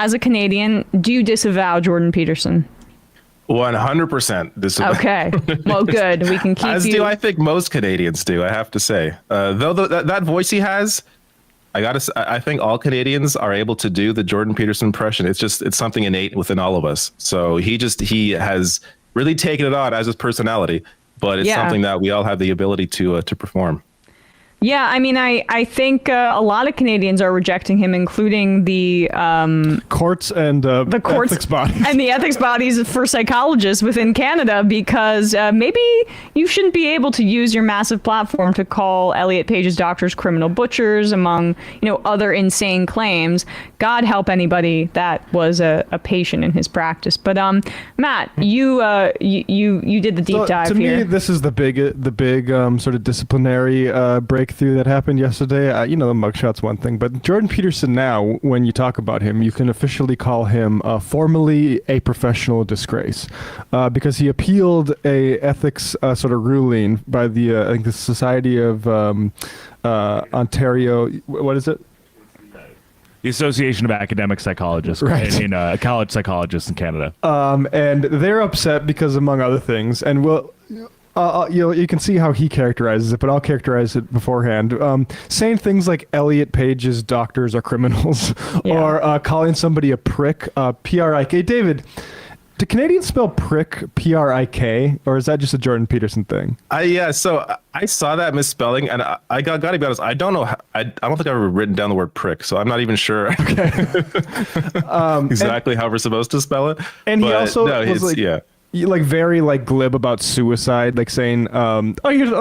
as a Canadian, do you disavow Jordan Peterson? 100% disavow. Okay. Well, good. We can keep As do I think most Canadians do, I have to say. Though that voice he has, I think all Canadians are able to do the Jordan Peterson impression. It's something innate within all of us. So he has really taken it on as his personality, but it's something that we all have the ability to perform. Yeah, I mean, I think a lot of Canadians are rejecting him, including the courts and the ethics bodies. And the ethics bodies for psychologists within Canada, because maybe you shouldn't be able to use your massive platform to call Elliot Page's doctors criminal butchers, among other insane claims. God help anybody that was a patient in his practice. But Matt, you did the deep dive to here. me, this is the big sort of disciplinary breakthrough that happened yesterday. The mugshot's one thing, but Jordan Peterson now, when you talk about him, you can officially call him formally a professional disgrace because he appealed a ethics sort of ruling by the I think the Society of Ontario. What is it? The Association of Academic Psychologists, right? In college psychologists in Canada. And they're upset because, among other things, and you can see how he characterizes it, but I'll characterize it beforehand. Saying things like Elliot Page's doctors are criminals, or calling somebody a prick, P-R-I-K. David, do Canadians spell prick P-R-I-K, or is that just a Jordan Peterson thing? So I saw that misspelling, and I got to be honest, I don't know. I don't think I've ever written down the word prick, so I'm not even sure exactly how we're supposed to spell it. And he also was very glib about suicide, like saying, I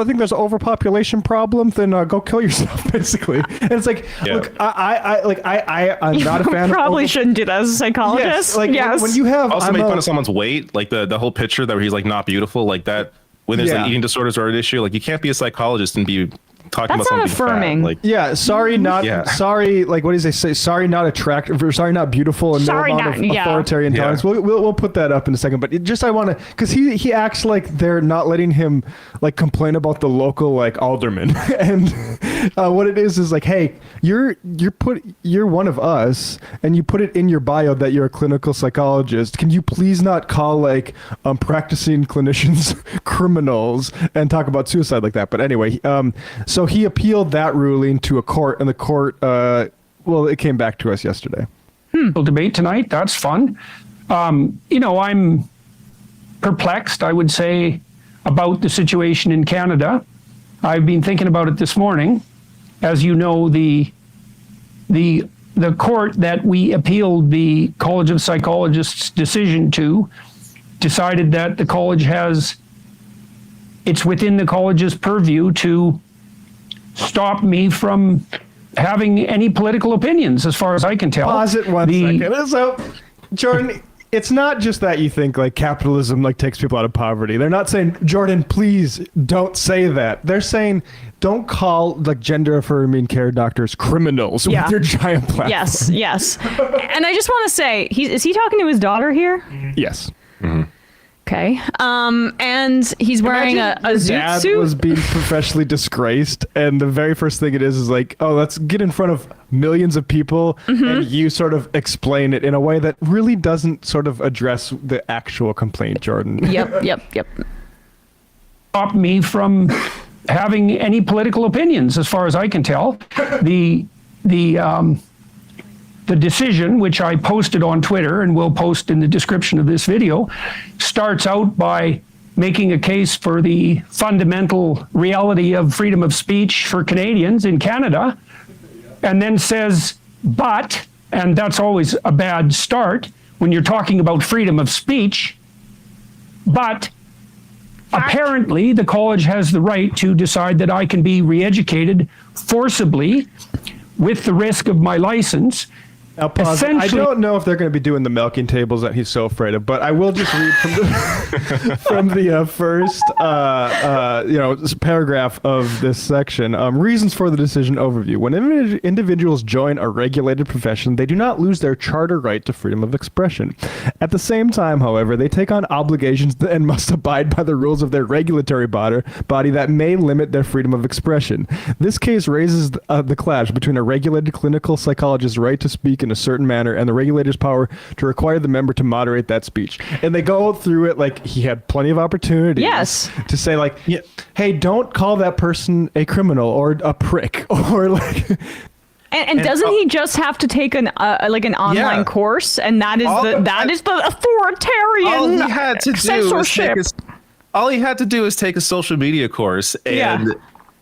think there's an overpopulation problem, then go kill yourself, basically. And it's like, look, I'm not a fan. Probably shouldn't do that as a psychologist. Yes, when you have also made fun of someone's weight, like the whole picture that where he's like not beautiful, like that. When there's eating disorders are an issue, like you can't be a psychologist and be talking about something affirming. Fat. Sorry, like what does they say? Sorry, not attractive, or sorry, not beautiful, and sorry, no amount of authoritarian tolerance. We'll put that up in a second, but I want to, because he acts like they're not letting him complain about the local alderman, and what it is like, hey, you're one of us, and you put it in your bio that you're a clinical psychologist. Can you please not call practicing clinicians criminals and talk about suicide like that? But anyway, so he appealed that ruling to a court, and the court, it came back to us yesterday. Debate tonight. That's fun. I'm perplexed, I would say, about the situation in Canada. I've been thinking about it this morning. As you know, the court that we appealed the College of Psychologists' decision to decided that the college it's within the college's purview to stop me from having any political opinions, as far as I can tell. Pause it one second. So, Jordan, it's not just that you think capitalism takes people out of poverty. They're not saying, Jordan, please don't say that. They're saying, don't call gender affirming care doctors criminals with your giant platform. Yes. And I just want to say, is he talking to his daughter here? Yes. Mm-hmm. Okay. And he's wearing a zoot dad suit. Was being professionally disgraced, and the very first thing it is let's get in front of millions of people, and you sort of explain it in a way that really doesn't sort of address the actual complaint, Jordan. Yep. Stop me from having any political opinions, as far as I can tell. The decision, which I posted on Twitter and will post in the description of this video, starts out by making a case for the fundamental reality of freedom of speech for Canadians in Canada, and then says, but, and that's always a bad start when you're talking about freedom of speech, but apparently the college has the right to decide that I can be reeducated forcibly with the risk of my license. Now, pause. I don't know if they're going to be doing the milking tables that he's so afraid of, but I will just read from the first paragraph of this section. Reasons for the decision overview. When individuals join a regulated profession, they do not lose their charter right to freedom of expression. At the same time, however, they take on obligations and must abide by the rules of their regulatory body that may limit their freedom of expression. This case raises the clash between a regulated clinical psychologist's right to speak in a certain manner and the regulator's power to require the member to moderate that speech. And they go through it like he had plenty of opportunities to say like, hey, don't call that person a criminal or a prick or like... And doesn't he just have to take an online course, and that is the authoritarian all he had to censorship? All he had to do is take a social media course, and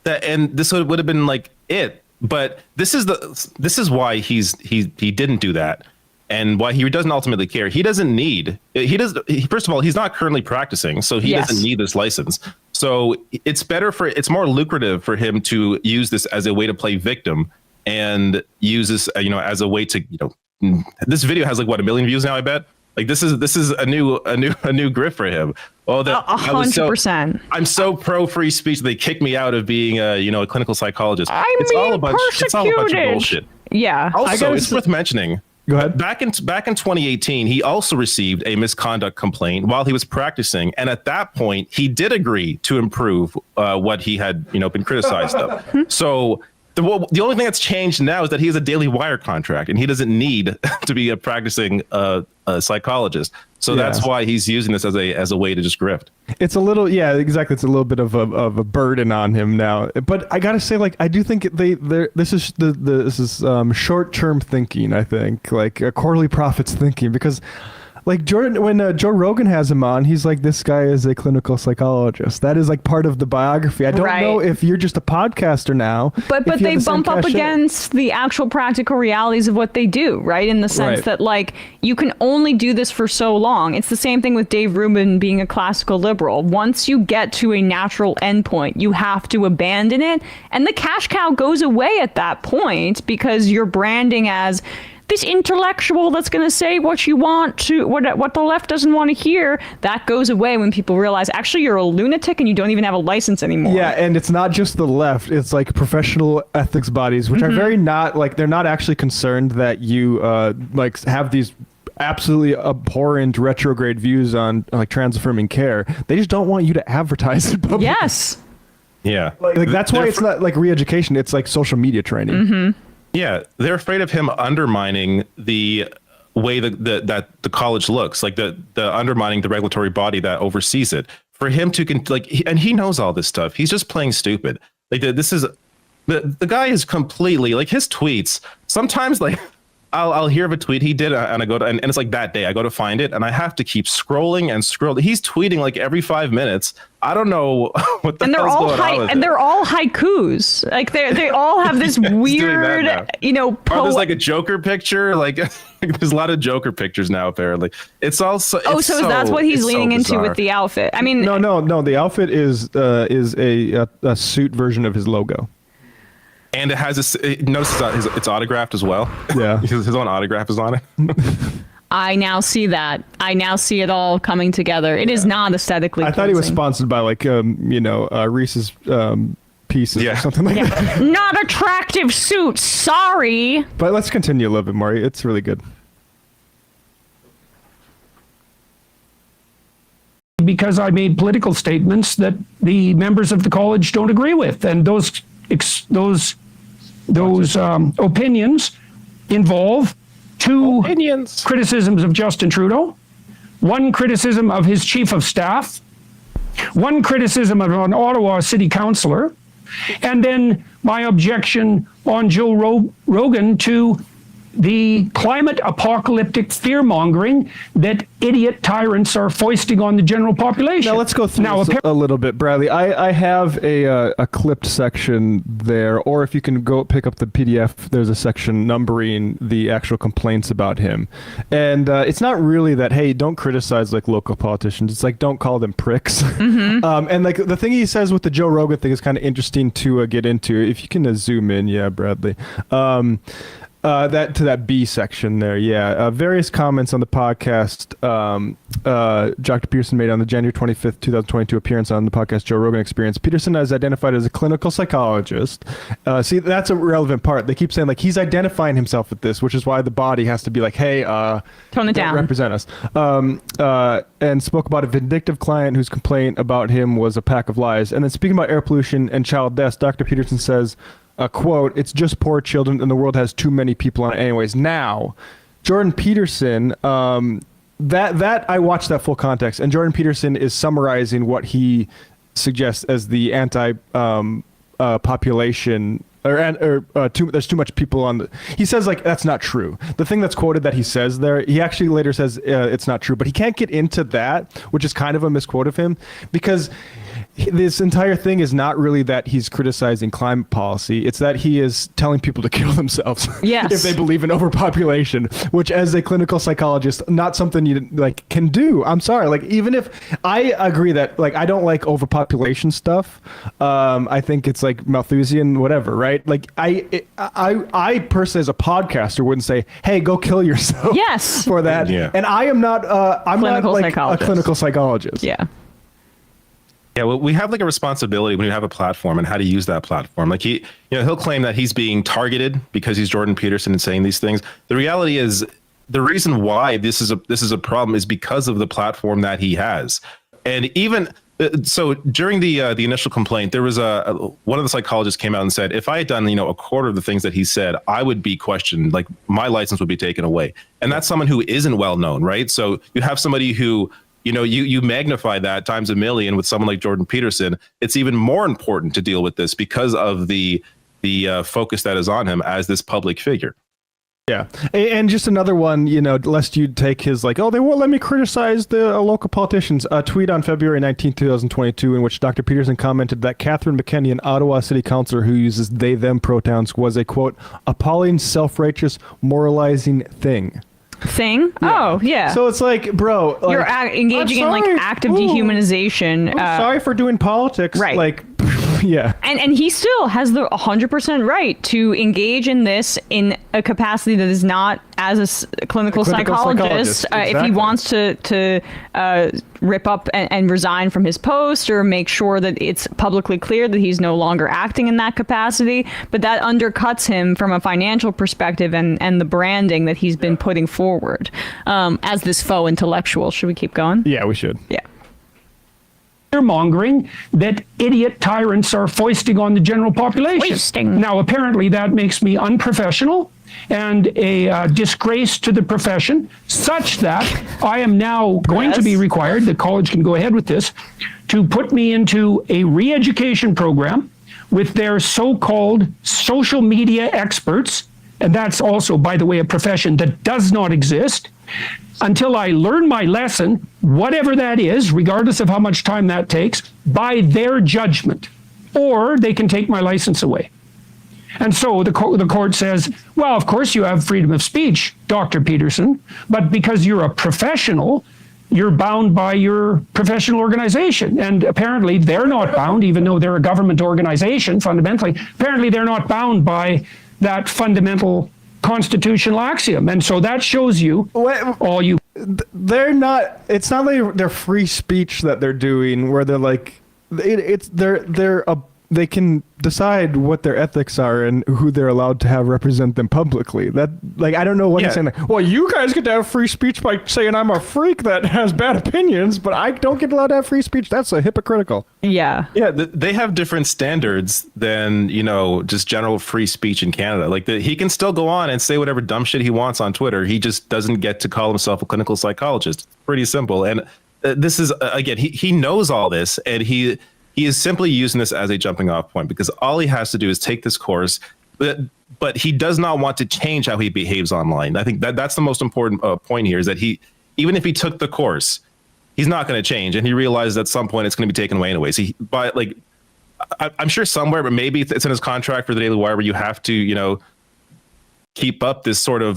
this would have been like it. But this is why he didn't do that, and why he doesn't ultimately care. He doesn't need. First of all, he's not currently practicing, so he doesn't need this license. So it's more lucrative for him to use this as a way to play victim. And use this, as a way to, this video has like 1 million views now. I bet like this is a new grift for him. Oh, 100%. I'm so pro free speech. They kicked me out of being a clinical psychologist. It's all a bunch of bullshit. Yeah. Also, it's worth mentioning. Go ahead. Back in 2018, he also received a misconduct complaint while he was practicing, and at that point, he did agree to improve what he had been criticized of. So. The only thing that's changed now is that he has a Daily Wire contract, and he doesn't need to be a practicing psychologist. So that's why he's using this as a way to just grift. It's a little, exactly. It's a little bit of a burden on him now. But I gotta say, like, I do think this is short-term thinking. I think like quarterly profits thinking, because. Like when Joe Rogan has him on, he's like, this guy is a clinical psychologist. That is like part of the biography. I don't know if you're just a podcaster now. But they bump up against the actual practical realities of what they do, right? In the sense that like you can only do this for so long. It's the same thing with Dave Rubin being a classical liberal. Once you get to a natural endpoint, you have to abandon it. And the cash cow goes away at that point because you're branding as this intellectual that's going to say what you want to, what the left doesn't want to hear. That goes away when people realize actually you're a lunatic and you don't even have a license anymore. Yeah, and it's not just the left. It's like professional ethics bodies, which are very not like, they're not actually concerned that you like have these absolutely abhorrent retrograde views on like trans affirming care. They just don't want you to advertise it publicly. Yes. Yeah. Like that's why it's not like re-education. It's like social media training. Yeah, they're afraid of him undermining the way that the college looks, like the undermining the regulatory body that oversees it. For him to and he knows all this stuff. He's just playing stupid. Like this is the guy is completely like his tweets. Sometimes like I'll hear of a tweet he did and I go to and it's like that day I go to find it and I have to keep scrolling and scrolling. He's tweeting like every 5 minutes. I don't know what the hell's going on with it. And they're all haikus. Like they all have this weird, there's like a Joker picture. Like there's a lot of Joker pictures now. Apparently, it's also. So that's what he's leaning into with the outfit. I mean, no. The outfit is a suit version of his logo. And it has notice it's autographed as well. Yeah, his own autograph is on it. I now see that. I now see it all coming together. It is not aesthetically. I thought he was sponsored by like Reese's Pieces or something like that. Not attractive suit. Sorry. But let's continue a little bit more. It's really good. Because I made political statements that the members of the college don't agree with, and those opinions involve two criticisms of Justin Trudeau, one criticism of his chief of staff, one criticism of an Ottawa city councillor, and then my objection on Joe Rogan to the climate apocalyptic fear-mongering that idiot tyrants are foisting on the general population. Now let's go through this a little bit, Bradley. I have a clipped section there, or if you can go pick up the PDF, there's a section numbering the actual complaints about him. And it's not really that, hey, don't criticize like local politicians. It's like, don't call them pricks. And like the thing he says with the Joe Rogan thing is kind of interesting to get into. If you can zoom in, Bradley. That B section there, various comments on the podcast Dr. Peterson made on the January 25th, 2022 appearance on the podcast Joe Rogan Experience. Peterson is identified as a clinical psychologist. See, that's a relevant part. They keep saying like he's identifying himself with this, which is why the body has to be like, hey, tone it down, represent us. And spoke about a vindictive client whose complaint about him was a pack of lies. And then speaking about air pollution and child deaths, Dr. Peterson says, quote, "It's just poor children and the world has too many people on it anyways." Now, Jordan Peterson, that I watched that full context, and Jordan Peterson is summarizing what he suggests as the population there's too much people on the. He says like that's not true. The thing that's quoted that he says there, he actually later says it's not true, but he can't get into that, which is kind of a misquote of him, because this entire thing is not really that he's criticizing climate policy. It's that he is telling people to kill themselves Yes. if they believe in overpopulation, which as a clinical psychologist, not something you like can do. I'm sorry. Like, even if I agree that like, I don't like overpopulation stuff. I think it's like Malthusian, whatever, right? Like I personally as a podcaster wouldn't say, hey, go kill yourself. Yes. For that. Yeah. And I am not, I'm not like psychologist. a clinical psychologist. Yeah. Yeah, well, we have like a responsibility when you have a platform and how to use that platform. Like he'll claim that he's being targeted because he's Jordan Peterson and saying these things. The reality is the reason why this is a problem is because of the platform that he has. And even so, during the initial complaint, there was one of the psychologists came out and said, if I had done a quarter of the things that he said, I would be questioned. Like my license would be taken away. And that's someone who isn't well known, right? So you have somebody who. You magnify that times a million with someone like Jordan Peterson. It's even more important to deal with this because of the focus that is on him as this public figure. Yeah. And just another one, lest you take his like, oh, they won't let me criticize the local politicians. A tweet on February 19, 2022, in which Dr. Peterson commented that Catherine McKenney, an Ottawa city councillor who uses they, them pronouns, was a, quote, appalling, self-righteous, moralizing thing. Oh, yeah. So it's like, bro, like, you're engaging in like active dehumanization. I'm sorry for doing politics. Right. Like, yeah. And he still has the 100% right to engage in this in a capacity that is not as a clinical psychologist. If he Exactly. wants to rip up and resign from his post or make sure that it's publicly clear that he's no longer acting in that capacity. But that undercuts him from a financial perspective and the branding that he's been putting forward as this faux intellectual. Should we keep going? Yeah, we should. Yeah. Mongering that idiot tyrants are foisting on the general population. Foisting. Now, apparently that makes me unprofessional and a disgrace to the profession, such that I am now going to be required, the college can go ahead with this, to put me into a re-education program with their so-called social media experts. And that's also, by the way, a profession that does not exist, until I learn my lesson, whatever that is, regardless of how much time that takes, by their judgment, or they can take my license away. And so the court says, well, of course you have freedom of speech, Dr. Peterson, but because you're a professional, you're bound by your professional organization. And apparently they're not bound, even though they're a government organization, fundamentally. Apparently they're not bound by that fundamental constitutional axiom. And so that shows you all you. They're not. It's not like they're free speech that they're doing, where they're like, they can decide what their ethics are and who they're allowed to have represent them publicly. That, like, I don't know what he's saying. Like, well, you guys get to have free speech by saying I'm a freak that has bad opinions, but I don't get allowed to have free speech. That's a hypocritical. Yeah. Yeah, they have different standards than, just general free speech in Canada. Like he can still go on and say whatever dumb shit he wants on Twitter. He just doesn't get to call himself a clinical psychologist. It's pretty simple. And this is, again, he knows all this, and he is simply using this as a jumping off point, because all he has to do is take this course, but he does not want to change how he behaves online. I think that's the most important point here, is that even if he took the course, he's not going to change. And he realizes at some point it's going to be taken away anyways. I'm sure somewhere, but maybe it's in his contract for the Daily Wire, where you have to, keep up this sort of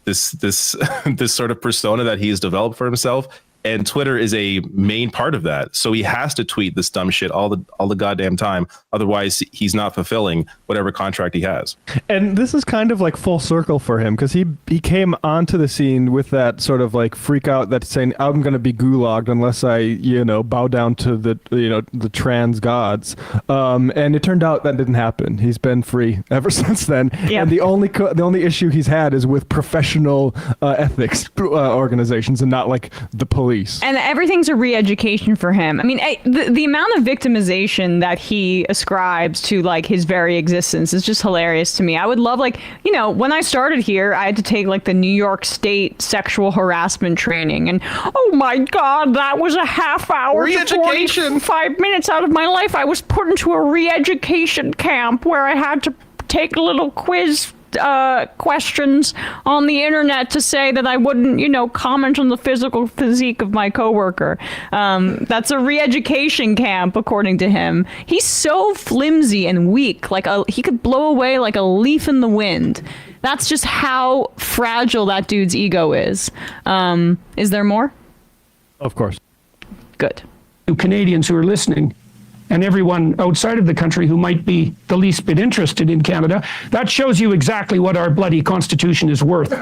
this sort of persona that he's developed for himself. And Twitter is a main part of that. So he has to tweet this dumb shit all the goddamn time. Otherwise, he's not fulfilling whatever contract he has. And this is kind of like full circle for him, because he came onto the scene with that sort of like freak out that's saying, I'm going to be gulagged unless I, bow down to the trans gods. And it turned out that didn't happen. He's been free ever since then. Yeah. And the only issue he's had is with professional ethics organizations, and not like the police. police. And everything's a re-education for him. I mean, the amount of victimization that he ascribes to like his very existence is just hilarious to me. I would love, like, you know, when I started here, I had to take like the New York State sexual harassment training, and oh my God, that was a half hour, Re-education. 5 minutes out of my life. I was put into a re-education camp where I had to take a little quiz questions on the internet to say that I wouldn't, you know, comment on the physical physique of my coworker. That's a re-education camp, according to him. He's so flimsy and weak, like he could blow away like a leaf in the wind. That's just how fragile that dude's ego is. Is there more? Of course. Good. Canadians who are listening, and everyone outside of the country who might be the least bit interested in Canada, that shows you exactly what our bloody Constitution is worth.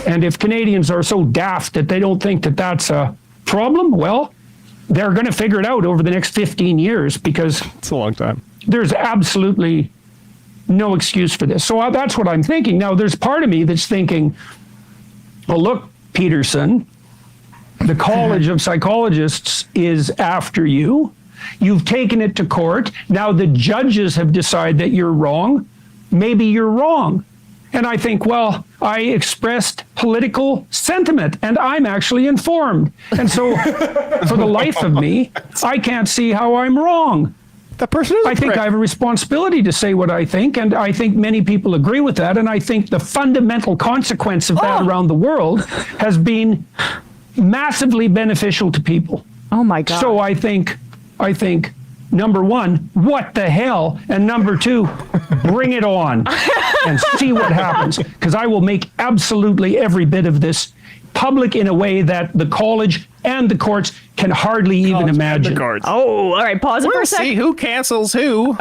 And if Canadians are so daft that they don't think that that's a problem, well, they're going to figure it out over the next 15 years, because It's a long time. there's absolutely no excuse for this. So that's what I'm thinking. Now, there's part of me that's thinking, well, look, Peterson, the College of Psychologists is after you. You've taken it to court. Now the judges have decided that you're wrong. Maybe you're wrong. And I think, well, I expressed political sentiment and I'm actually informed. And so for the life of me, I can't see how I'm wrong. That person is a I think prick. I have a responsibility to say what I think, and I think many people agree with that. And I think the fundamental consequence of that around the world has been massively beneficial to people. Oh my God. So I think, number one, what the hell? And number two, bring it on and see what happens. Because I will make absolutely every bit of this public in a way that the college and the courts can hardly even imagine. Oh, all right. Pause it for a We'll second. see who cancels who.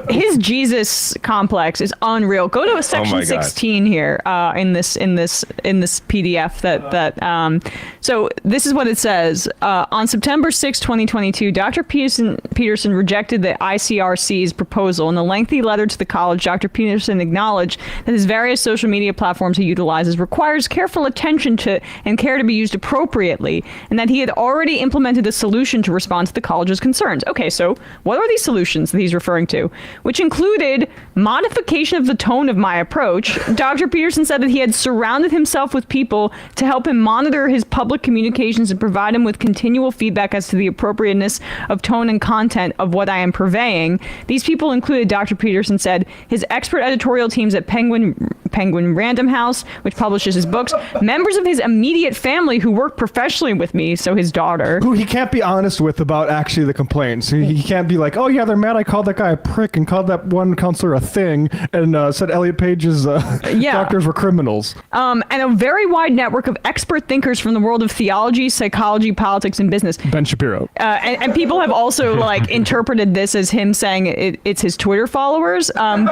His Jesus complex is unreal. Go to section my God. 16 here in this PDF that so this is what it says. On September 6, 2022, Dr. Peterson rejected the ICRC's proposal. In a lengthy letter to the college, Dr. Peterson acknowledged that his various social media platforms he utilizes requires careful attention to and care to be used appropriately, and that he had already implemented a solution to respond to the college's concerns. Okay, so what are these solutions that he's referring to? Which included modification of the tone of my approach. Dr. Peterson said that he had surrounded himself with people to help him monitor his public communications and provide him with continual feedback as to the appropriateness of tone and content of what I am purveying. These people included, Dr. Peterson said, his expert editorial teams at Penguin Random House, which publishes his books, members of his immediate family who work professionally with me, so his daughter. Who he can't be honest with about actually the complaints. He can't be like, oh yeah, they're mad I called that guy a prick and called that one counselor a thing and said Elliot Page's doctors were criminals. And a very wide network of expert thinkers from the world of theology, psychology, politics, and business. Ben Shapiro. And people have also like interpreted this as him saying it's his Twitter followers. And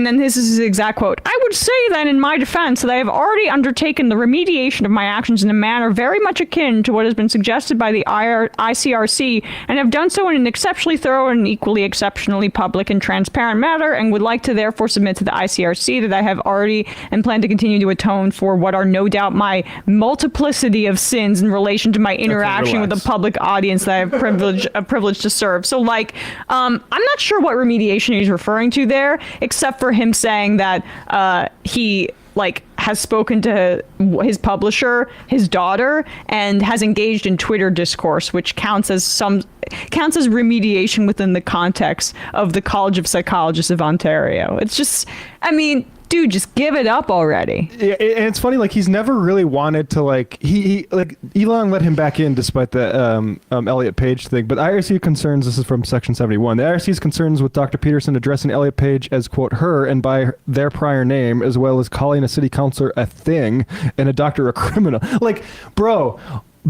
then this is his exact quote. I would say then in my defense that I have already undertaken the remediation of my actions in a manner very much akin to what has been suggested by the ICRC, and have done so in an exceptionally thorough and equally exceptionally public and transparent manner, and would like to therefore submit to the ICRC that I have already and plan to continue to atone for what are no doubt my multiplicity of sins in relation to my interaction with the public audience that I have privilege to serve. So like, I'm not sure what remediation he's referring to there, except for him saying that he like has spoken to his publisher, his daughter, and has engaged in Twitter discourse, which counts as remediation within the context of the College of Psychologists of Ontario. It's just, I mean, dude, just give it up already. Yeah, and it's funny, like he's never really wanted to he like Elon let him back in despite the Elliot Page thing. But IRC concerns, this is from section 71. The IRC's concerns with Dr. Peterson addressing Elliot Page as quote her and by their prior name, as well as calling a city councilor a thing and a doctor a criminal. Like, bro,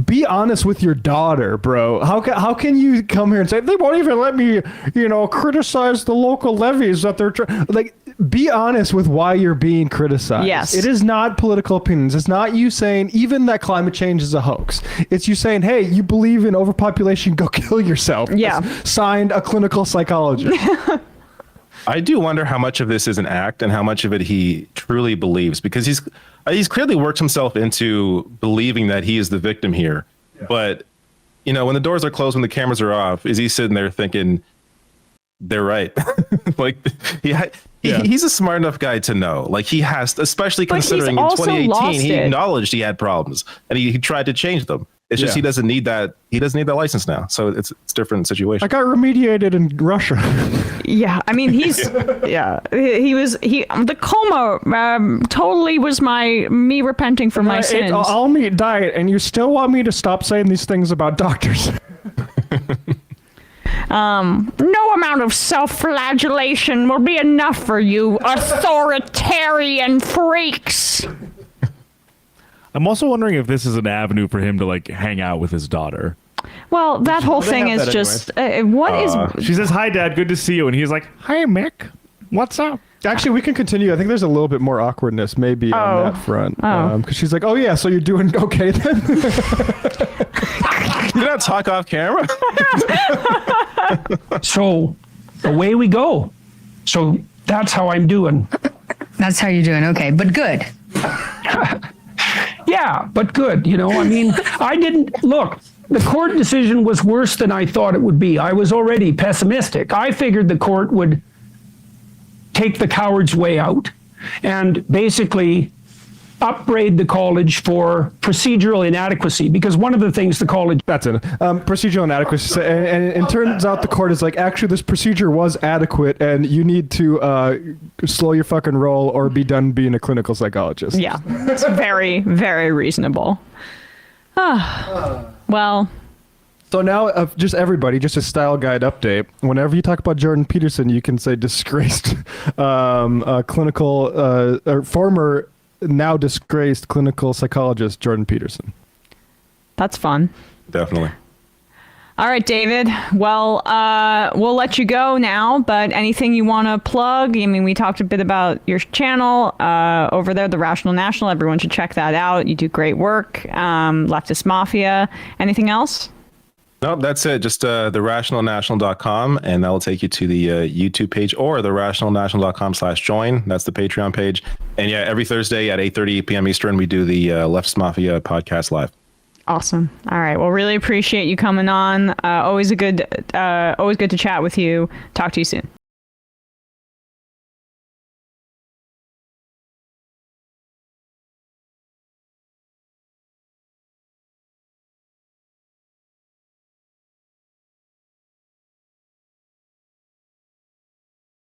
be honest with your daughter, bro. How can you come here and say they won't even let me, criticize the local levies that they're like? Be honest with why you're being criticized. Yes. It is not political opinions. It's not you saying even that climate change is a hoax. It's you saying, hey, you believe in overpopulation, go kill yourself. Yeah. Signed, a clinical psychologist. I do wonder how much of this is an act and how much of it he truly believes, because he's clearly worked himself into believing that he is the victim here. Yeah. But, you know, when the doors are closed, when the cameras are off, is he sitting there thinking they're right? Like he's a smart enough guy to know, like he has, especially considering in 2018, he acknowledged he had problems and he tried to change them. It's just he doesn't need that. He doesn't need that license now. So it's a different situation. I got remediated in Russia. Yeah, I mean he the coma totally was me repenting for my sins. I'll meet diet, and you still want me to stop saying these things about doctors. No amount of self-flagellation will be enough for you, authoritarian freaks. I'm also wondering if this is an avenue for him to like hang out with his daughter. Well, that whole thing is just She says, "Hi, Dad. Good to see you," and he's like, "Hi, Mick. What's up?" Actually, we can continue. I think there's a little bit more awkwardness maybe on that front. Because she's like, "Oh yeah, so you're doing okay then?" You not talk off camera. So away we go. So that's how I'm doing. That's how you're doing. Okay, but good. Yeah, but good. You know, I mean, I didn't look. The court decision was worse than I thought it would be. I was already pessimistic. I figured the court would take the coward's way out and basically upbraid the college for procedural inadequacy, because one of the things the college... That's it. Procedural inadequacy. And it turns out the court is like, actually, this procedure was adequate and you need to slow your fucking roll or be done being a clinical psychologist. Yeah, it's very, very reasonable. Well... So now, just everybody, just a style guide update. Whenever you talk about Jordan Peterson, you can say disgraced clinical or former... now disgraced clinical psychologist Jordan Peterson. That's fun. Definitely. All right, David. Well, we'll let you go now, but anything you want to plug? I mean, we talked a bit about your channel over there, The Rational National. Everyone should check that out. You do great work. Leftist Mafia. Anything else? No, that's it. Just therationalnational.com, and that will take you to the YouTube page or therationalnational.com/join. That's the Patreon page. And yeah, every Thursday at 8:30 p.m. Eastern, we do the Leftist Mafia podcast live. Awesome. All right. Well, really appreciate you coming on. Always good to chat with you. Talk to you soon.